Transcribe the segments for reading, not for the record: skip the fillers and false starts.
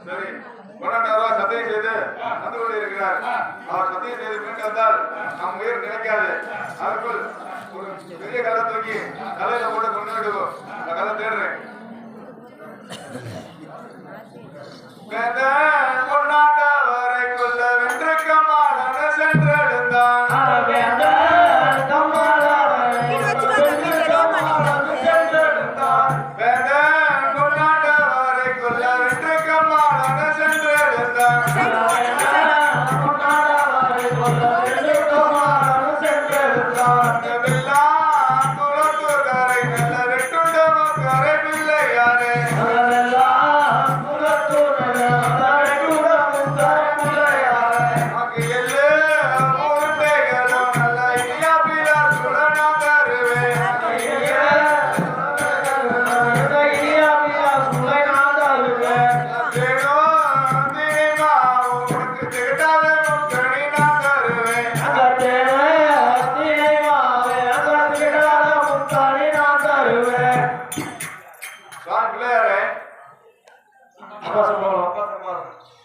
சரி, கொண்டாண்டவரா சத்தியம் செய்து வந்து கொண்டிருக்கிறார். அவர் சத்தியம் செய்து மீண்டு வந்தால் நம் உயிர் நினைக்காது. அதற்குள் ஒரு பெரிய கதை தூக்கி தலையில போட்டு கொண்டு விடுவோம். அந்த கதை தேடுறேன். கொண்டாண்டவரை கொல்ல வென்றுக்கமான சென்றெழுந்தான்.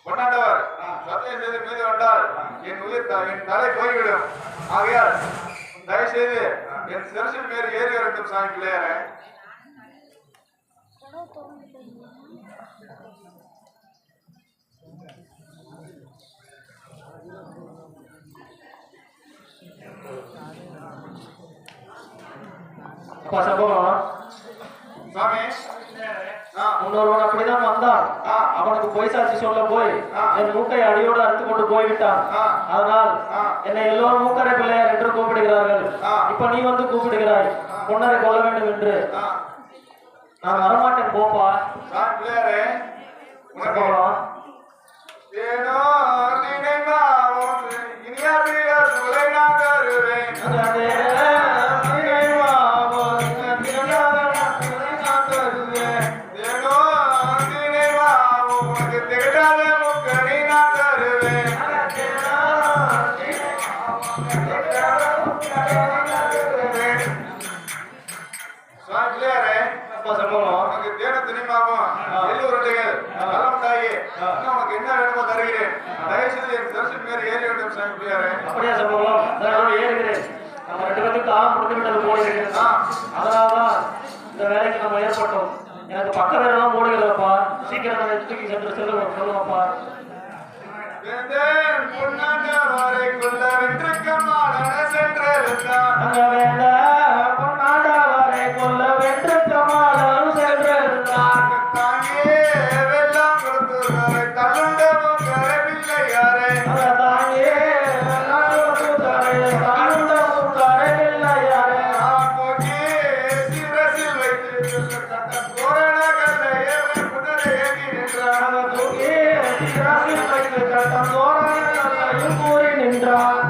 கொண்டாண்டவர் சத்தியம் செய்து மீது வந்தால் என் தலை போய்விடும். ஆகையால் தயவு செய்து என் சிரசின் மேல் ஏறி வரட்டும் சாமி பிள்ளையாரே. சாமி முன்னொருவன் அப்படிதான் வந்தான். அவனுக்கு பொய் சாட்சி சொல்ல போய் என் மூக்கை அடியோடு அறுத்து கொண்டு போய்விட்டான். அதனால் என்னை எல்லோரும் மூக்கரை பிள்ளையார் என்று கூப்பிடுகிறார்கள். இப்ப நீ வந்து கூப்பிடுகிறாய் பொன்னரை கொள்ள வேண்டும் என்று. நான் வரமாட்டேன் போப்பா. பிள்ளையாரே ஏனோ நினைவாவும் இனிய சுலை நான் தருவேன். என்ன வேணுமோ தருகிறேன். தயவுசெய்து என் தரிசனம் மேல் ஏறி வேண்டும் சாமி பிள்ளையாரே. அப்படியே சம்பவம் ஏறுகிறேன். நம்ம 2 பேருக்கு காலம் முடிந்து விட்டது போயிருக்கிறேன். அதனாலதான் இந்த வேலைக்கு நம்ம ஏற்பட்டோம். எனக்கு பக்க வேலைலாம் ஓடுகிறப்பா. சீக்கிரம் தூக்கி சென்று சொல்லுவாப்பா. கூறி நின்றார்.